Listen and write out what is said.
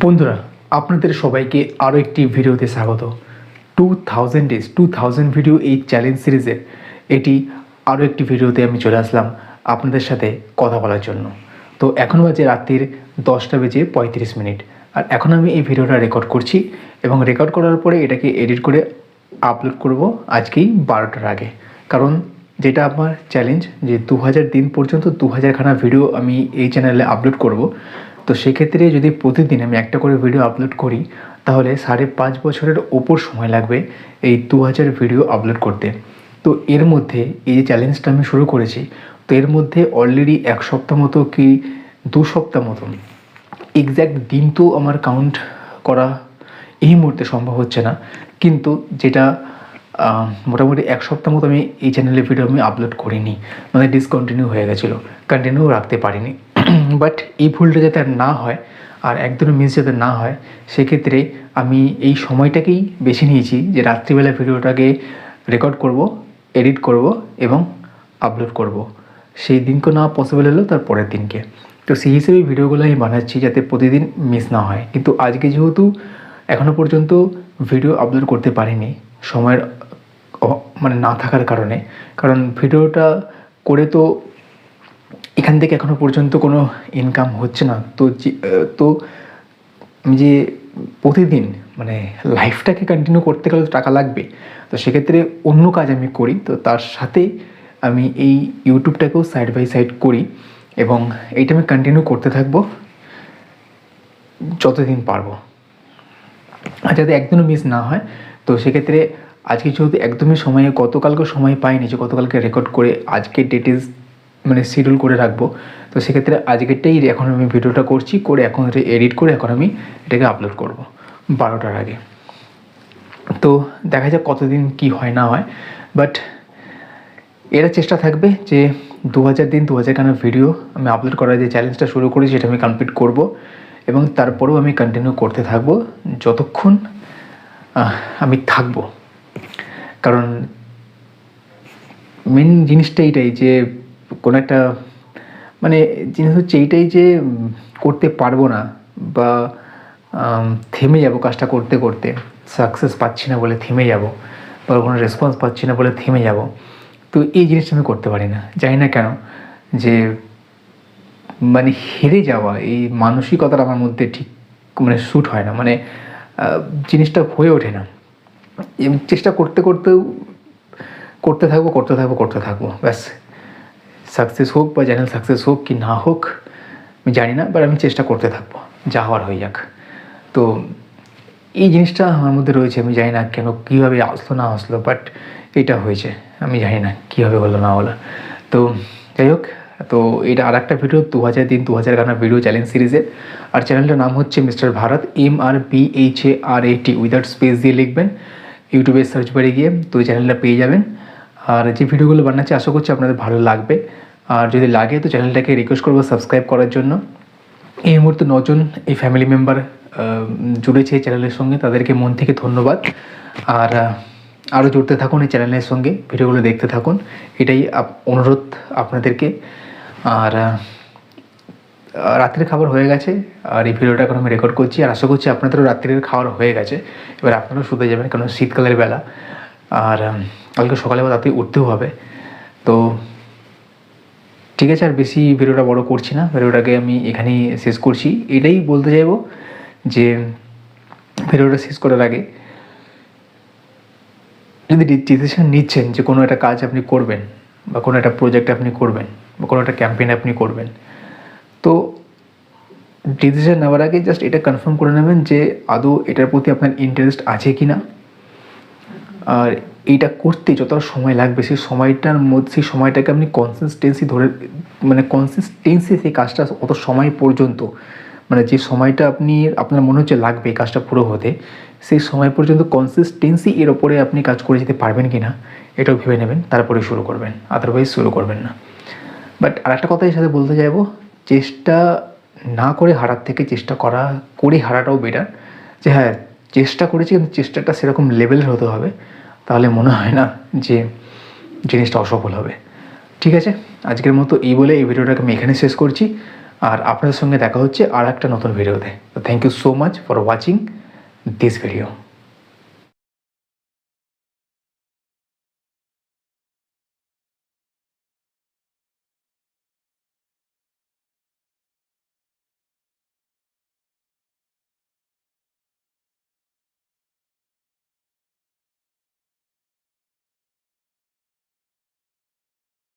বন্ধুরা, আপনাদের সবাইকে আরও একটি ভিডিওতে স্বাগত। 2000 ডেজ 2000 ভিডিও এই চ্যালেঞ্জ সিরিজের এটি আরও একটি ভিডিওতে আমি চলে আসলাম আপনাদের সাথে কথা বলার জন্য। তো এখন বাজে রাত্রির 10:35 আর এখন আমি এই ভিডিওটা রেকর্ড করছি এবং রেকর্ড করার পরে এটাকে এডিট করে আপলোড করব আজকেই 12টার আগে। কারণ যেটা আমার চ্যালেঞ্জ যে 2000 দিন পর্যন্ত 2000 খানা ভিডিও আমি এই চ্যানেলে আপলোড করব। তো সেক্ষেত্রে যদি প্রতিদিন আমি একটা করে ভিডিও আপলোড করি তাহলে 5.5 বছরের ওপর সময় লাগবে এই 2000 ভিডিও আপলোড করতে। তো এর মধ্যে এই যে চ্যালেঞ্জটা আমি শুরু করেছি, তো এর মধ্যে অলরেডি 1 সপ্তাহ মতো কি 2 সপ্তাহ মতো, এক্স্যাক্ট দিন তো আমার কাউন্ট করা এই মুহূর্তে সম্ভব হচ্ছে না, কিন্তু যেটা মোটামুটি 1 সপ্তাহ মতো আমি এই চ্যানেলে ভিডিও আমি আপলোড করিনি, মানে ডিসকন্টিনিউ হয়ে গেছিলো, কন্টিনিউ রাখতে পারিনি। বাট এই ভুলটা যাতে আর না হয় আর একদমই মিস যাতে না হয়, সেক্ষেত্রে আমি এই সময়টাকেই বেছে নিয়েছি যে রাত্রিবেলা ভিডিওটাকে রেকর্ড করব, এডিট করব এবং আপলোড করব। সেই দিনকে না পসিবল হলেও তার পরের দিনকে। তো সেই হিসেবে ভিডিওগুলো আমি বানাচ্ছি যাতে প্রতিদিন মিস না হয়। কিন্তু আজকে যেহেতু এখনও পর্যন্ত ভিডিও আপলোড করতে পারিনি সময়ের মানে না থাকার কারণে, কারণ ভিডিওটা করে তো এখান থেকে এখনও পর্যন্ত কোনো ইনকাম হচ্ছে না। তো আমি যে প্রতিদিন মানে লাইফটাকে কন্টিনিউ করতে গেলে তো টাকা লাগবে। তো সেক্ষেত্রে অন্য কাজ আমি করি, তো তার সাথে আমি এই ইউটিউবটাকেও সাইড বাই সাইড করি এবং এইটা আমি কন্টিনিউ করতে থাকবো যতদিন পারবো, আর যাতে একদিনও মিস না হয়। তো সেক্ষেত্রে আজকে যেহেতু একদমই সময়ে গতকালকে সময় পাইনি যে গতকালকে রেকর্ড করে আজকে ডেটে মানে শিডিউল করে রাখবো, তো সেক্ষেত্রে আজকেরটাই এখন আমি ভিডিওটা করছি, করে এখন এডিট করে এখন আমি এটাকে আপলোড করব 12টার আগে। তো দেখা যাক কতদিন কি হয় না হয়, বাট এরা চেষ্টা থাকবে যে 2000 দিন 2000 খানা ভিডিও আমি আপলোড করার যে চ্যালেঞ্জটা শুরু করেছি সেটা আমি কমপ্লিট করব এবং তারপরেও আমি কন্টিনিউ করতে থাকবো যতক্ষণ আমি থাকবো। কারণ মেন জিনিসটা এইটাই যে কোনো একটা মানে জিনিস হচ্ছে এইটাই যে করতে পারবো না বা থেমে যাব কাজটা করতে করতে, সাকসেস পাচ্ছি না বলে থেমে যাব বা কোনো রেসপন্স পাচ্ছি না বলে থেমে যাব। তো এই জিনিসটা আমি করতে পারি না, জানি না কেন, যে মানে হেরে যাওয়া এই মানসিকতাটা আমার মধ্যে ঠিক মানে শ্যুট হয় না, মানে জিনিসটা হয়ে ওঠে না। চেষ্টা করতে করতেও করতে থাকবো ব্যাস, সাকসেস হোক বা চ্যানেল সাকসেস হোক কি না হোক আমি জানি না, বাট আমি চেষ্টা করতে থাকবো, যা হওয়ার হয়ে যাক। তো এই জিনিসটা আমার মধ্যে রয়েছে, আমি জানি না কেন কীভাবে আসলো না আসলো, বাট এটা হয়েছে, আমি জানি না কীভাবে হলো না হলো। তো যাই হোক, তো এটা আর একটা ভিডিও 2000 দিন 2000 গানা ভিডিও চ্যালেঞ্জ সিরিজের। আর চ্যানেলটার নাম হচ্ছে mister Bharat, MRBHARAT without space দিয়ে লিখবেন ইউটিউবে সার্চ বারে গিয়ে, তো এই চ্যানেলটা পেয়ে যাবেন। আর যে ভিডিওগুলো বানাচ্ছি আশা করছি আপনাদের ভালো লাগবে, আর যদি লাগে তো চ্যানেলটাকে রিকোয়েস্ট করবো সাবস্ক্রাইব করার জন্য। এই মুহূর্তে 9 জন এই ফ্যামিলি মেম্বার জুড়েছে এই চ্যানেলের সঙ্গে, তাদেরকে মন থেকে ধন্যবাদ। আর আরও জুড়তে থাকুন এই চ্যানেলের সঙ্গে, ভিডিওগুলো দেখতে থাকুন, এটাই অনুরোধ আপনাদেরকে। আর রাত্রের খাবার হয়ে গেছে আর এই ভিডিওটা এখন আমি রেকর্ড করছি, আর আশা করছি আপনাদেরও রাত্রের খাবার হয়ে গেছে। এবার আপনারাও শুতে যাবেন, কারণ শীতকালের বেলা, আর কালকে সকালে বা তাড়াতাড়ি উঠতেও হবে। তো ঠিক আছে, আর বেশি ভিডিওটা বড় করছি না, ভিডিওটাকে আমি এখানেই শেষ করছি। এটাই বলতে চাইবো যে ভিডিওটা শেষ করার আগে যদি ডিসিশন নিচ্ছেন যে কোনো একটা কাজ আপনি করবেন বা কোনো একটা প্রজেক্ট আপনি করবেন বা কোনো একটা ক্যাম্পেইন আপনি করবেন, তো ডিসিশন নেওয়ার আগে জাস্ট এটা কনফার্ম করে নেবেন যে আদৌ এটার প্রতি আপনার ইন্টারেস্ট আছে কি না। আর এইটা করতে যতটা সময় লাগবে সেই সময়টার মধ্যে সেই সময়টাকে আপনি কনসিস্টেন্সি ধরে মানে কনসিস্টেন্সি সেই কাজটা অত সময় পর্যন্ত, মানে যে সময়টা আপনার মনে হচ্ছে লাগবে এই কাজটা পুরো হতে, সেই সময় পর্যন্ত কনসিস্টেন্সি এর ওপরে আপনি কাজ করে যেতে পারবেন কি না এটাও ভেবে নেবেন, তারপরে শুরু করবেন, আদারওয়াইজ শুরু করবেন না। বাট আরেকটা কথা এর সাথে বলতে চাইবো, চেষ্টা না করে হারার থেকে চেষ্টা করে হারাটাও বেটার। যে হ্যাঁ চেষ্টা করেছি কিন্তু চেষ্টাটা সেরকম লেভেলের হতে হবে, তাহলে মনে হয় না যে জিনিসটা অসফল হবে। ঠিক আছে, আজকের মতো এই বলে এই ভিডিওটাকে আমি এখানে শেষ করছি, আর আপনাদের সঙ্গে দেখা হচ্ছে আর একটা নতুন ভিডিওতে। Thank you so much for watching this video.